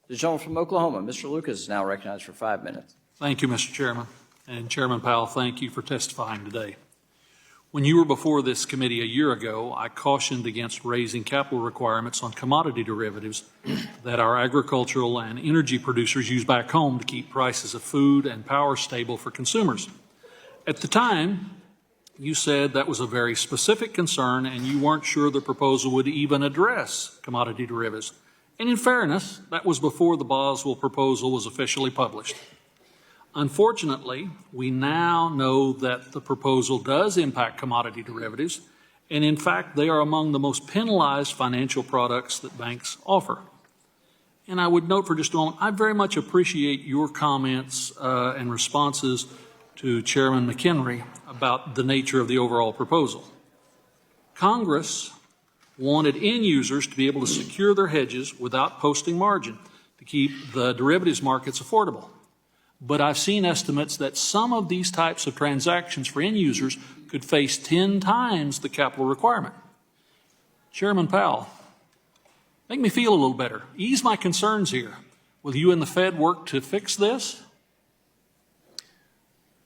The gentleman from Oklahoma, Mr. Lucas, is now recognized for 5 minutes. Thank you, Mr. Chairman. And Chairman Powell, thank you for testifying today. When you were before this committee a year ago, I cautioned against raising capital requirements on commodity derivatives that our agricultural and energy producers use back home to keep prices of food and power stable for consumers. At the time, you said that was a very specific concern and you weren't sure the proposal would even address commodity derivatives. And in fairness, that was before the Boswell proposal was officially published. Unfortunately, we now know that the proposal does impact commodity derivatives, and in fact, they are among the most penalized financial products that banks offer. And I would note for just a moment, I very much appreciate your comments and responses to Chairman McHenry about the nature of the overall proposal. Congress wanted end users to be able to secure their hedges without posting margin to keep the derivatives markets affordable. But I've seen estimates that some of these types of transactions for end users could face 10 times the capital requirement. Chairman Powell, make me feel a little better. Ease my concerns here. Will you and the Fed work to fix this?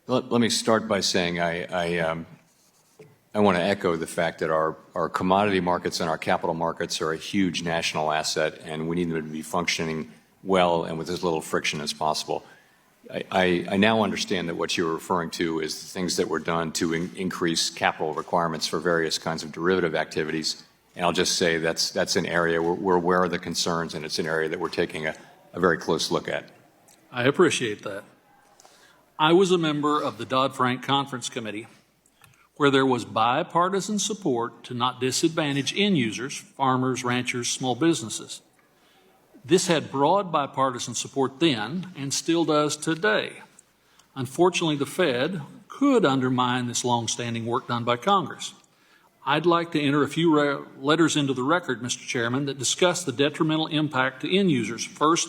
Let me start by saying I want to echo the fact that our commodity markets and our capital markets are a huge national asset, and we need them to be functioning well and with as little friction as possible. I now understand that what you're referring to is the things that were done to increase capital requirements for various kinds of derivative activities. And I'll just say that's an area we're aware of the concerns, and it's an area that we're taking a very close look at. I appreciate that. I was a member of the Dodd-Frank Conference Committee, where there was bipartisan support to not disadvantage end users, farmers, ranchers, small businesses. This had broad bipartisan support then and still does today. Unfortunately, the Fed could undermine this long-standing work done by Congress. I'd like to enter a few letters into the record, Mr. Chairman, that discuss the detrimental impact to end users. First,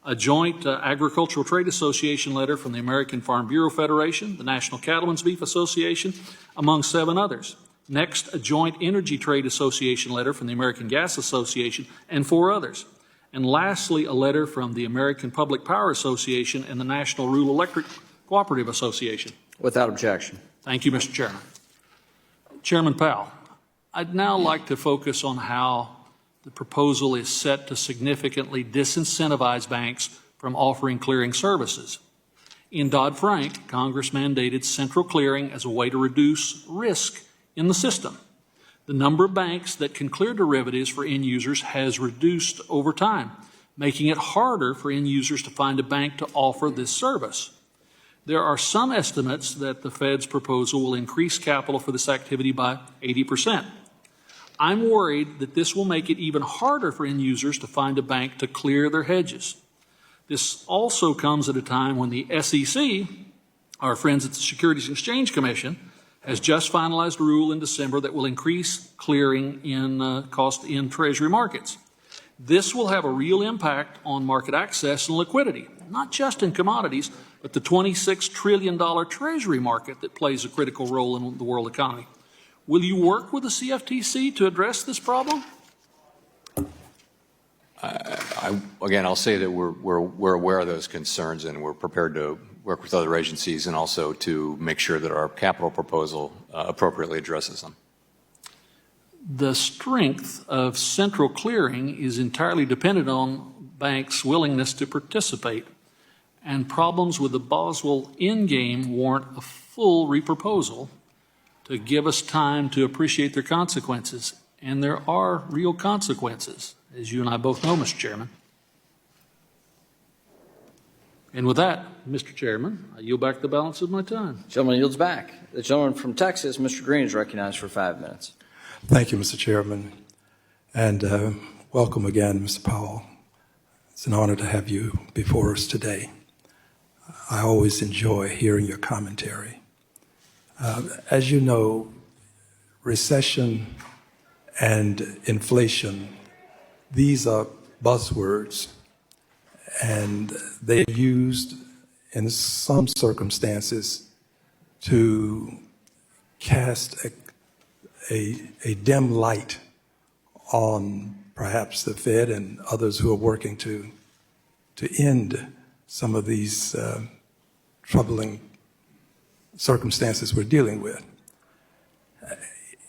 a joint Agricultural Trade Association letter from the American Farm Bureau Federation, the National Cattlemen's Beef Association, among 7 others. Next, a joint Energy Trade Association letter from the American Gas Association and 4 others. And lastly, a letter from the American Public Power Association and the National Rural Electric Cooperative Association. Without objection. Thank you, Mr. Chairman. Chairman Powell, I'd now like to focus on how the proposal is set to significantly disincentivize banks from offering clearing services. In Dodd-Frank, Congress mandated central clearing as a way to reduce risk in the system. The number of banks that can clear derivatives for end users has reduced over time, making it harder for end users to find a bank to offer this service. There are some estimates that the Fed's proposal will increase capital for this activity by 80%. I'm worried that this will make it even harder for end users to find a bank to clear their hedges. This also comes at a time when the SEC, our friends at the Securities and Exchange Commission, has just finalized a rule in December that will increase clearing in cost in Treasury markets. This will have a real impact on market access and liquidity, not just in commodities, but the $26 trillion Treasury market that plays a critical role in the world economy. Will you work with the CFTC to address this problem? Again, I'll say that we're aware of those concerns, and we're prepared to work with other agencies and also to make sure that our capital proposal appropriately addresses them. The strength of central clearing is entirely dependent on banks' willingness to participate, and problems with the Boswell endgame warrant a full reproposal to give us time to appreciate their consequences. And there are real consequences, as you and I both know, Mr. Chairman. And with that, Mr. Chairman, I yield back the balance of my time. Gentleman yields back. The gentleman from Texas, Mr. Green, is recognized for 5 minutes. Thank you, Mr. Chairman. And welcome again, Mr. Powell. It's an honor to have you before us today. I always enjoy hearing your commentary. As you know, recession and inflation, these are buzzwords, and they're used in some circumstances to cast a dim light on perhaps the Fed and others who are working to to end some of these troubling circumstances we're dealing with.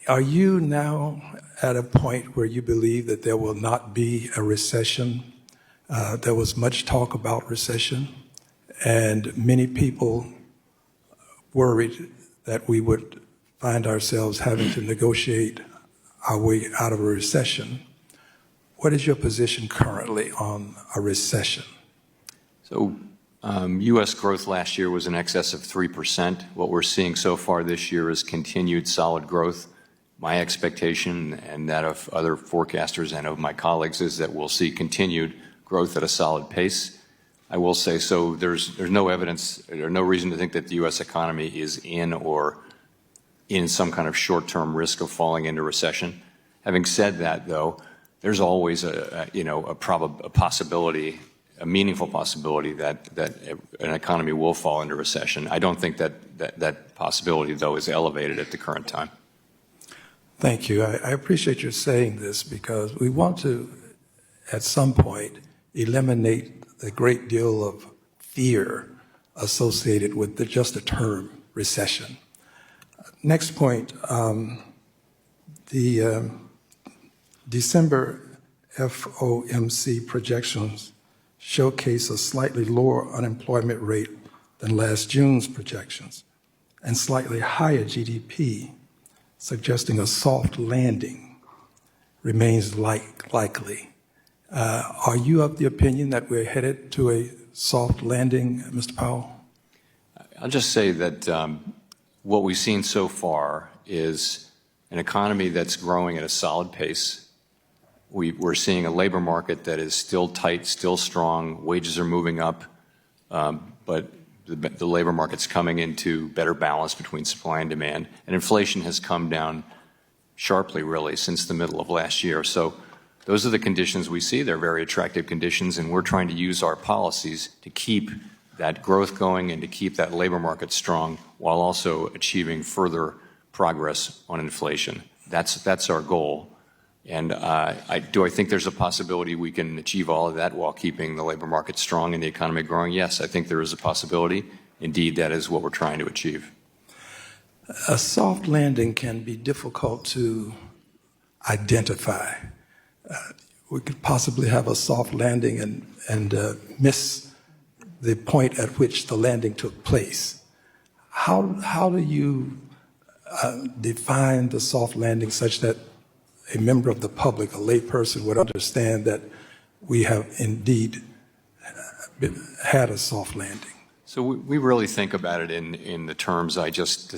Are you now at a point where you believe that there will not be a recession? There was much talk about recession, and many people worried that we would find ourselves having to negotiate our way out of a recession. What is your position currently on a recession? So U.S. growth last year was in excess of 3%. What we're seeing so far this year is continued solid growth. My expectation and that of other forecasters and of my colleagues is that we'll see continued growth at a solid pace. I will say so there's no evidence or no reason to think that the U.S. economy is in or in some kind of short-term risk of falling into recession. Having said that, though, there's always a possibility, a meaningful possibility that an economy will fall into recession. I don't think that possibility, though, is elevated at the current time. Thank you. I appreciate your saying this because we want to, at some point, eliminate the great deal of fear associated with just the term recession. Next point, the December FOMC projections showcase a slightly lower unemployment rate than last June's projections and slightly higher GDP, suggesting a soft landing remains likely. Are you of the opinion that we're headed to a soft landing, Mr. Powell? I'll just say that what we've seen so far is an economy that's growing at a solid pace. We're seeing a labor market that is still tight, still strong. Wages are moving up, but the labor market's coming into better balance between supply and demand. And inflation has come down sharply, really, since the middle of last year. So those are the conditions we see. They're very attractive conditions, and we're trying to use our policies to keep that growth going and to keep that labor market strong while also achieving further progress on inflation. That's our goal. And do I think there's a possibility we can achieve all of that while keeping the labor market strong and the economy growing? Yes, I think there is a possibility. Indeed, that is what we're trying to achieve. A soft landing can be difficult to identify. We could possibly have a soft landing and miss the point at which the landing took place. How do you define the soft landing such that a member of the public, a layperson, would understand that we have indeed had a soft landing? So we really think about it in the terms I just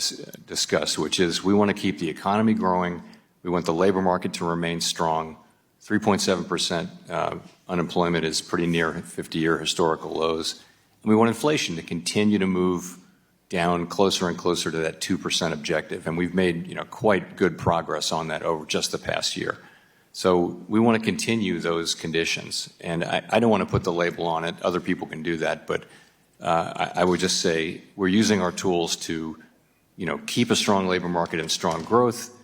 discussed, which is we want to keep the economy growing. We want the labor market to remain strong. 3.7% unemployment is pretty near 50-year historical lows. And we want inflation to continue to move down closer and closer to that 2% objective. And we've made quite good progress on that over just the past year. So we want to continue those conditions. And I don't want to put the label on it. Other people can do that. But I would just say we're using our tools to keep a strong labor market and strong growth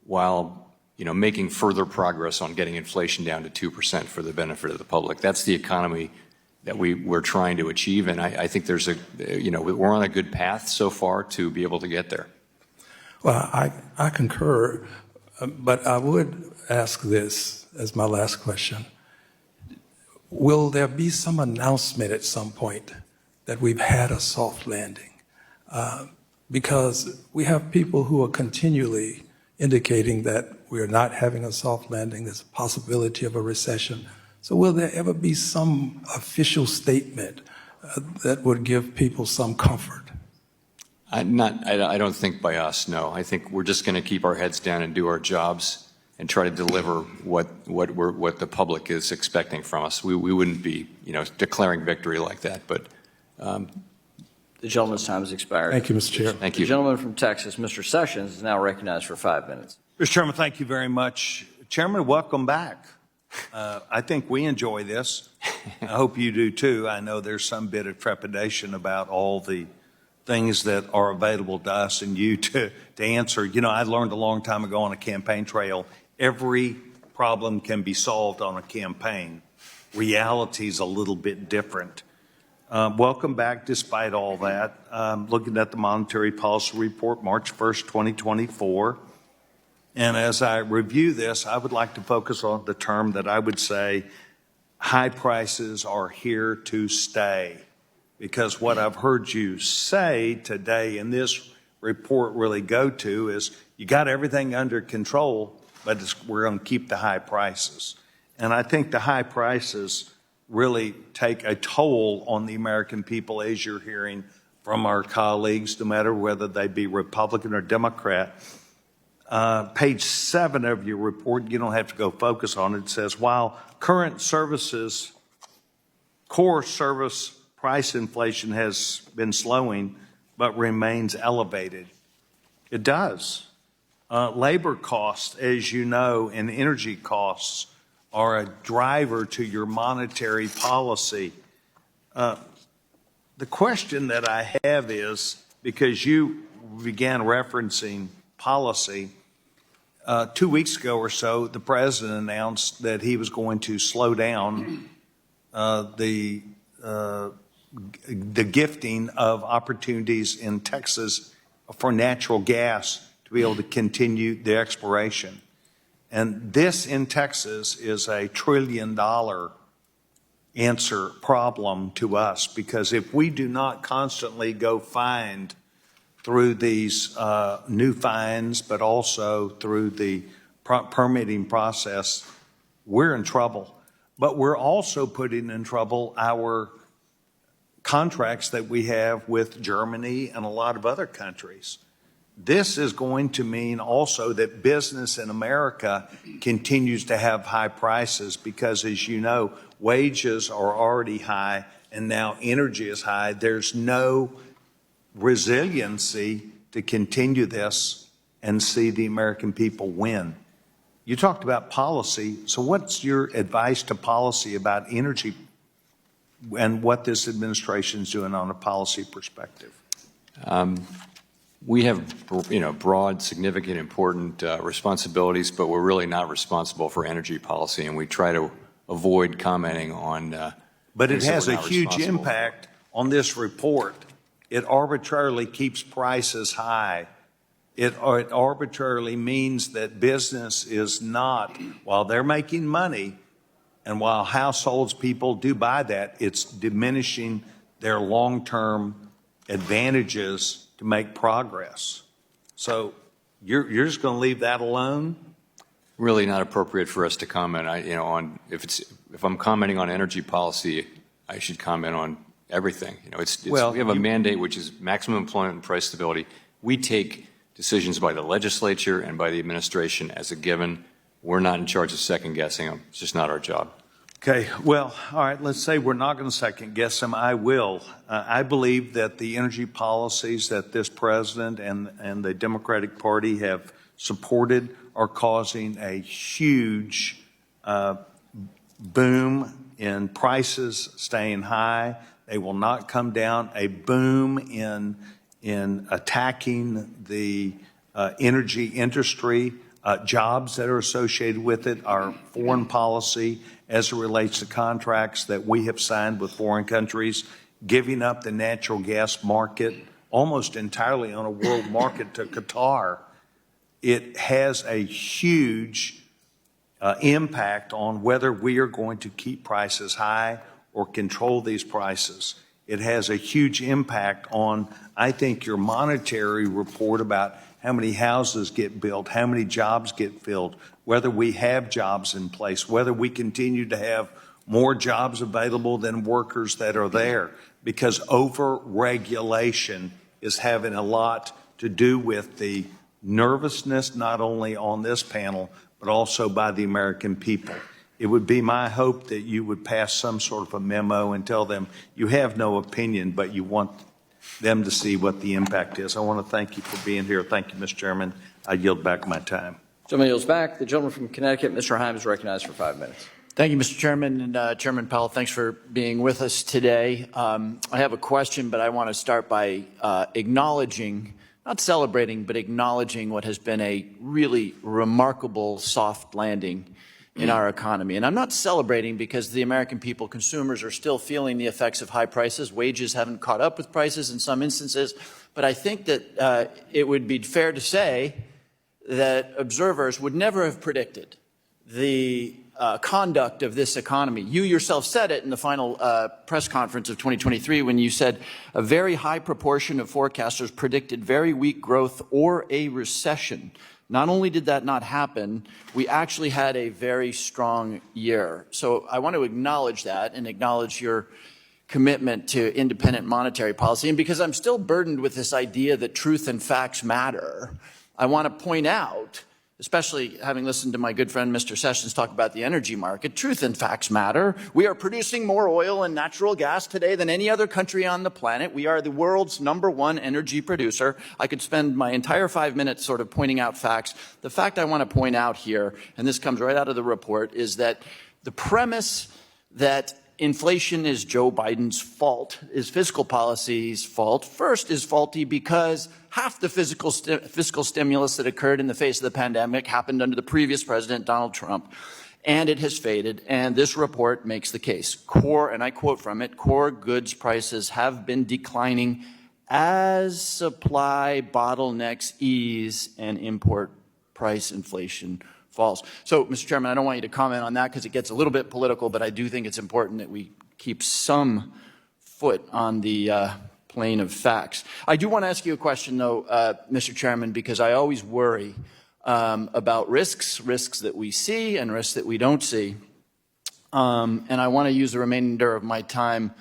while making further progress on getting inflation down to 2% for the benefit of the public. That's the economy that we're trying to achieve, and I think there's we're on a good path so far to be able to get there. Well, I concur, but I would ask this as my last question. Will there be some announcement at some point that we've had a soft landing? Because we have people who are continually indicating that we're not having a soft landing, there's a possibility of a recession. So will there ever be some official statement that would give people some comfort? I don't think by us, no. I think we're just going to keep our heads down and do our jobs and try to deliver what the public is expecting from us. We wouldn't be declaring victory like that, but The gentleman's time has expired. Thank you, Mr. Chair. thank The you. gentleman from Texas, Mr. Sessions, is now recognized for 5 minutes. Mr. Chairman, thank you very much. Chairman, welcome back. I think we enjoy this. I hope you do too. I know there's some bit of trepidation about all the things that are available to us and you to answer. I learned a long time ago on a campaign trail, every problem can be solved on a campaign. reality's a little bit different. Welcome back despite all that. Looking at the Monetary Policy Report, March 1st, 2024. And as I review this, I would like to focus on the term that I would say high prices are here to stay. Because what I've heard you say today in this report really go to is you got everything under control, but we're going to keep the high prices. And I think the high prices really take a toll on the American people, as you're hearing from our colleagues, no matter whether they be Republican or Democrat. Page 7 of your report, you don't have to go focus on it. It says, while current services, core service price inflation has been slowing, but remains elevated. It does. Labor costs, as you know, and energy costs are a driver to your monetary policy. The question that I have is, because you began referencing policy, 2 weeks ago or so, the president announced that he was going to slow down the gifting of opportunities in Texas for natural gas to be able to continue the exploration. And this in Texas is a $1 trillion answer problem to us, because if we do not constantly go find through these new finds, but also through the permitting process, we're in trouble. But we're also putting in trouble our contracts that we have with Germany and a lot of other countries. This is going to mean also that business in America continues to have high prices because, as you know, wages are already high and now energy is high. There's no resiliency to continue this and see the American people win. You talked about policy. So what's your advice to policy about energy and what this administration is doing on a policy perspective? We have, broad, significant, important responsibilities, but we're really not responsible for energy policy, and we try to avoid commenting on. But it things that has we're a not huge responsible impact on this report. It arbitrarily keeps prices high. It arbitrarily means that business is not, while they're making money, and while households, people do buy that, it's diminishing their long-term advantages to make progress. So you're just going to leave that alone? Really not appropriate for us to comment. On if I'm commenting on energy policy, I should comment on everything. We have a mandate which is maximum employment and price stability. We take decisions by the legislature and by the administration as a given. We're not in charge of second guessing them. It's just not our job. Okay, well, all right, let's say we're not going to second guess them. I will. I believe that the energy policies that this president and the Democratic Party have supported are causing a huge boom in prices staying high. They will not come down. A boom in attacking the energy industry, jobs that are associated with it, our foreign policy as it relates to contracts that we have signed with foreign countries, giving up the natural gas market almost entirely on a world market to Qatar. It has a huge impact on whether we are going to keep prices high or control these prices. It has a huge impact on, I think, your monetary report about how many houses get built, how many jobs get filled, whether we have jobs in place, whether we continue to have more jobs available than workers that are there, because over-regulation is having a lot to do with the nervousness, not only on this panel, but also by the American people. It would be my hope that you would pass some sort of a memo and tell them you have no opinion, but you want them to see what the impact is. I want to thank you for being here. Thank you, Mr. Chairman. I yield back my time. Gentleman yields back. The gentleman from Connecticut, Mr. Himes, is recognized for 5 minutes. Thank you, Mr. Chairman. And Chairman Powell, thanks for being with us today. I have a question, but I want to start by acknowledging, not celebrating, but acknowledging what has been a really remarkable soft landing in our economy. And I'm not celebrating because the American people, consumers, are still feeling the effects of high prices. Wages haven't caught up with prices in some instances. But I think that it would be fair to say that observers would never have predicted the conduct of this economy. You yourself said it in the final press conference of 2023 when you said a very high proportion of forecasters predicted very weak growth or a recession. Not only did that not happen, we actually had a very strong year. So I want to acknowledge that and acknowledge your commitment to independent monetary policy. And because I'm still burdened with this idea that truth and facts matter, I want to point out, especially having listened to my good friend Mr. Sessions talk about the energy market, truth and facts matter. We are producing more oil and natural gas today than any other country on the planet. We are the world's #1 energy producer. I could spend my entire 5 minutes sort of pointing out facts. The fact I want to point out here, and this comes right out of the report, is that the premise that inflation is Joe Biden's fault, is fiscal policy's fault, first is faulty because half the fiscal stimulus that occurred in the face of the pandemic happened under the previous president, Donald Trump, and it has faded. And this report makes the case. Core, and I quote from it, core goods prices have been declining as supply bottlenecks ease and import price inflation falls. So, Mr. Chairman, I don't want you to comment on that because it gets a little bit political, but I do think it's important that we keep some foot on the plane of facts. I do want to ask you a question, though, Mr. Chairman, because I always worry about risks that we see and risks that we don't see. And I want to use the remainder of my time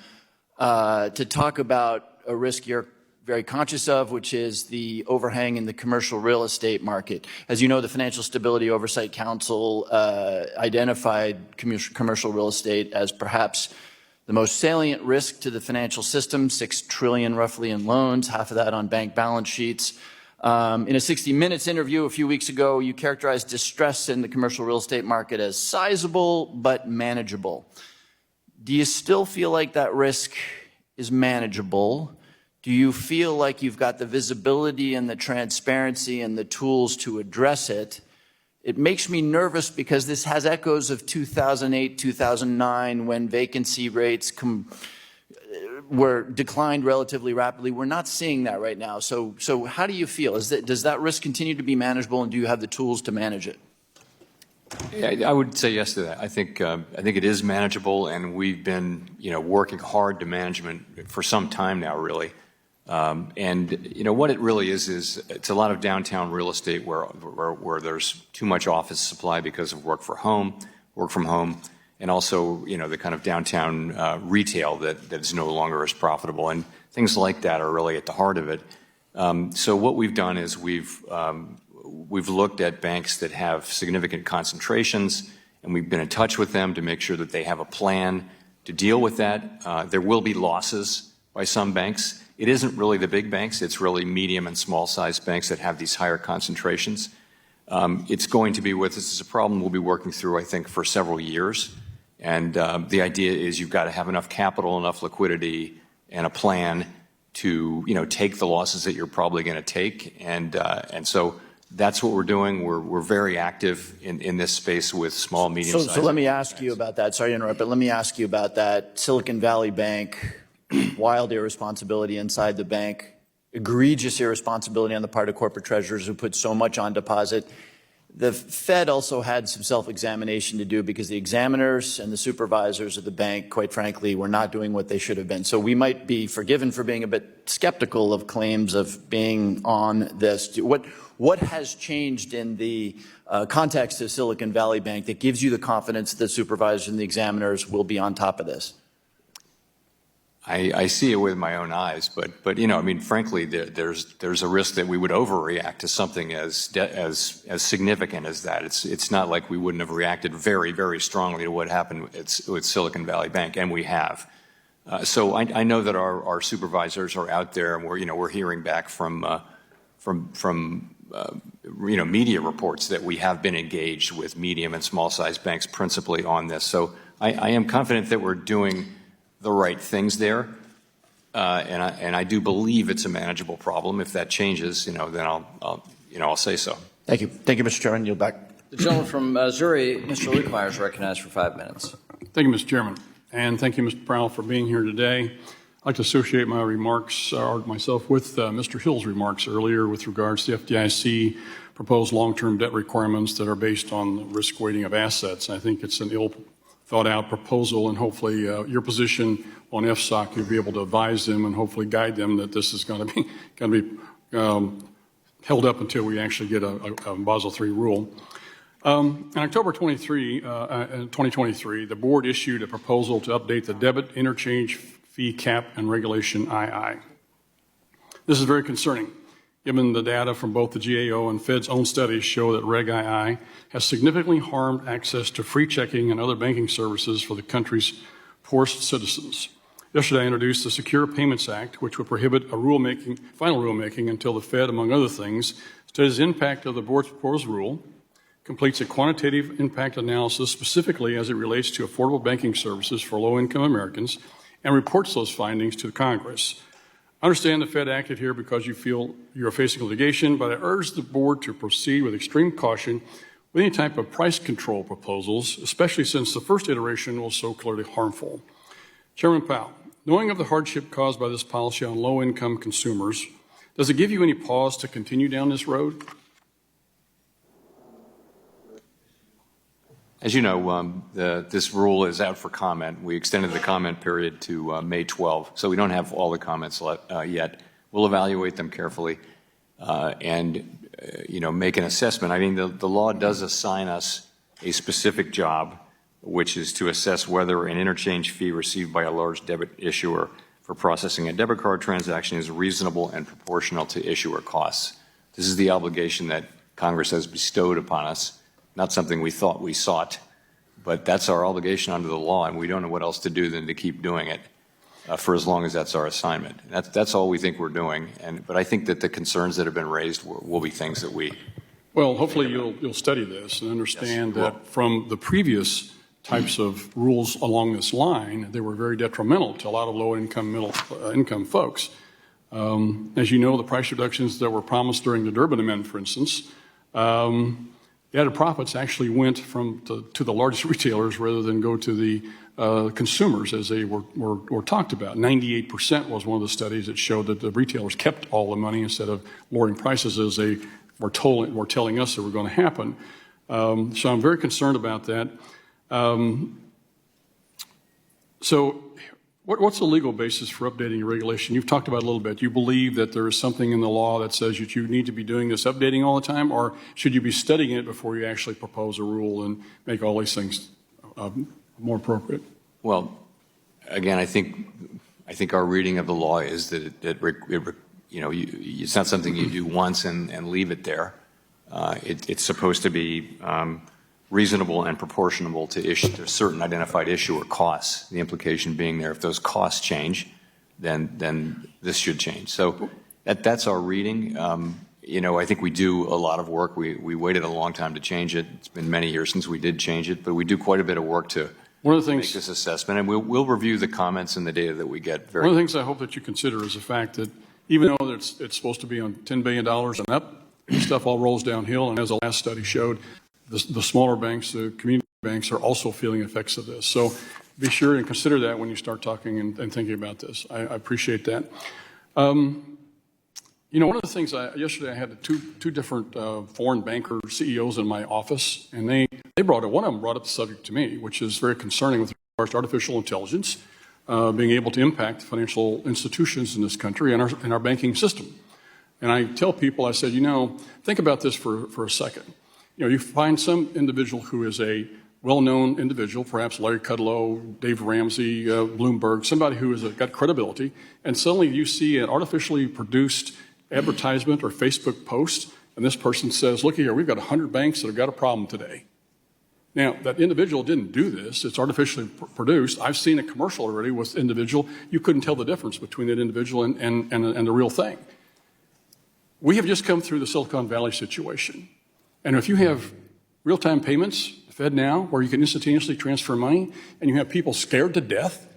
to talk about a risk you're very conscious of, which is the overhang in the commercial real estate market. As you know, the Financial Stability Oversight Council identified commercial real estate as perhaps the most salient risk to the financial system, $6 trillion roughly in loans, half of that on bank balance sheets. In a 60 Minutes interview a few weeks ago, you characterized distress in the commercial real estate market as sizable but manageable. Do you still feel like that risk is manageable? Do you feel like you've got the visibility and the transparency and the tools to address it? It makes me nervous because this has echoes of 2008, 2009, when vacancy rates were declined relatively rapidly. We're not seeing that right now. So how do you feel? Does that risk continue to be manageable, and do you have the tools to manage it? I would say yes to that. I think it is manageable, and we've been, working hard to management for some time now, really. And what it really is it's a lot of downtown real estate where there's too much office supply because of work from home, and also the kind of downtown retail that is no longer as profitable, and things like that are really at the heart of it. So what we've done is we've looked at banks that have significant concentrations, and we've been in touch with them to make sure that they have a plan to deal with that. There will be losses by some banks. It isn't really the big banks. It's really medium and small-sized banks that have these higher concentrations. It's going to be with us as a problem we'll be working through, I think, for several years. And the idea is you've got to have enough capital, enough liquidity, and a plan to, take the losses that you're probably going to take. And so that's what we're doing. We're very active in this space with small, medium-sized. So let me ask you about that. Sorry to interrupt, but let me ask you about that. Silicon Valley Bank, wild irresponsibility inside the bank, egregious irresponsibility on the part of corporate treasurers who put so much on deposit. The Fed also had some self-examination to do because the examiners and the supervisors of the bank, quite frankly, were not doing what they should have been. So we might be forgiven for being a bit skeptical of claims of being on this. What has changed in the context of Silicon Valley Bank that gives you the confidence that the supervisors and the examiners will be on top of this? I see it with my own eyes, but frankly, there's a risk that we would overreact to something as significant as that. It's not like we wouldn't have reacted very, very strongly to what happened with Silicon Valley Bank, and we have. So I know that our supervisors are out there, and we're hearing back from media reports that we have been engaged with medium and small-sized banks principally on this. So I am confident that we're doing the right things there, and I do believe it's a manageable problem. If that changes, then I'll say so. Thank you, Mr. Chairman. Yield back. The gentleman from Missouri, Mr. Lukemire, is recognized for 5 minutes. Thank you, Mr. Chairman. And thank you, Mr. Powell, for being here today. I'd like to associate my remarks, or myself, with Mr. Hill's remarks earlier with regards to FDIC proposed long-term debt requirements that are based on the risk weighting of assets. I think it's an ill thought out proposal, and hopefully your position on FSOC, you'll be able to advise them and hopefully guide them that this is going to be held up until we actually get a Basel III rule. In October 2023, the board issued a proposal to update the debit interchange fee cap and regulation II. This is very concerning, given the data from both the GAO and Fed's own studies show that Reg II has significantly harmed access to free checking and other banking services for the country's poorest citizens. Yesterday, I introduced the Secure Payments Act, which would prohibit a final rulemaking until the Fed, among other things, studies the impact of the board's proposed rule, completes a quantitative impact analysis specifically as it relates to affordable banking services for low-income Americans, and reports those findings to Congress. I understand the Fed acted here because you feel you are facing litigation, but I urge the board to proceed with extreme caution with any type of price control proposals, especially since the first iteration was so clearly harmful. Chairman Powell, knowing of the hardship caused by this policy on low-income consumers, does it give you any pause to continue down this road? As you know, this rule is out for comment. We extended the comment period to May 12, so we don't have all the comments yet. We'll evaluate them carefully and make an assessment. I mean, the law does assign us a specific job, which is to assess whether an interchange fee received by a large debit issuer for processing a debit card transaction is reasonable and proportional to issuer costs. This is the obligation that Congress has bestowed upon us. Not something we thought we sought, but that's our obligation under the law, and we don't know what else to do than to keep doing it for as long as that's our assignment. That's all we think we're doing, but I think that the concerns that have been raised will be things that we... Well, hopefully you'll study this and understand that from the previous types of rules along this line, they were very detrimental to a lot of low-income, middle-income folks. As you know, the price reductions that were promised during the Durbin Amendment, for instance, the added profits actually went to the largest retailers rather than go to the consumers as they were talked about. 98% was one of the studies that showed that the retailers kept all the money instead of lowering prices as they were telling us they were going to happen. So I'm very concerned about that. So what's the legal basis for updating your regulation? You've talked about it a little bit. You believe that there is something in the law that says that you need to be doing this updating all the time, or should you be studying it before you actually propose a rule and make all these things more appropriate? Well, again, I think our reading of the law is that it's not something you do once and leave it there. It's supposed to be reasonable and proportionable to certain identified issuer costs. The implication being there, if those costs change, then this should change. So that's our reading. I think we do a lot of work. We waited a long time to change it. It's been many years since we did change it, but we do quite a bit of work to make this assessment, and we'll review the comments and the data that we get. One of the things I hope that you consider is the fact that even though it's supposed to be on $10 billion and up, stuff all rolls downhill, and as the last study showed, the smaller banks, the community banks, are also feeling effects of this. So be sure and consider that when you start talking and thinking about this. I appreciate that. One of the things, yesterday I had two different foreign banker CEOs in my office, and one of them brought up the subject to me, which is very concerning with regards to artificial intelligence being able to impact financial institutions in this country and our banking system. And I tell people, I said, think about this for a second. You find some individual who is a well-known individual, perhaps Larry Kudlow, Dave Ramsey, Bloomberg, somebody who has got credibility, and suddenly you see an artificially produced advertisement or Facebook post, and this person says, look here, we've got 100 banks that have got a problem today. Now, that individual didn't do this. It's artificially produced. I've seen a commercial already with individual. You couldn't tell the difference between that individual and the real thing. We have just come through the Silicon Valley situation. And if you have real-time payments, FedNow, where you can instantaneously transfer money, and you have people scared to death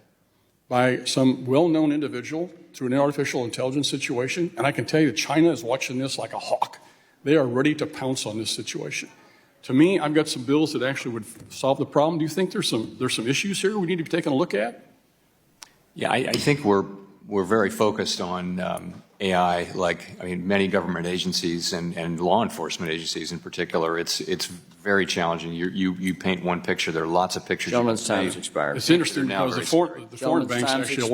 by some well-known individual through an artificial intelligence situation, and I can tell you that China is watching this like a hawk. They are ready to pounce on this situation. To me, I've got some bills that actually would solve the problem. Do you think there's some issues here we need to be taking a look at? Yeah, I think we're very focused on AI, many government agencies and law enforcement agencies in particular. It's very challenging. You paint one picture, there are lots of pictures. Gentleman's time has expired. It's interesting Now because very the foreign Gentleman's banks time's actually watch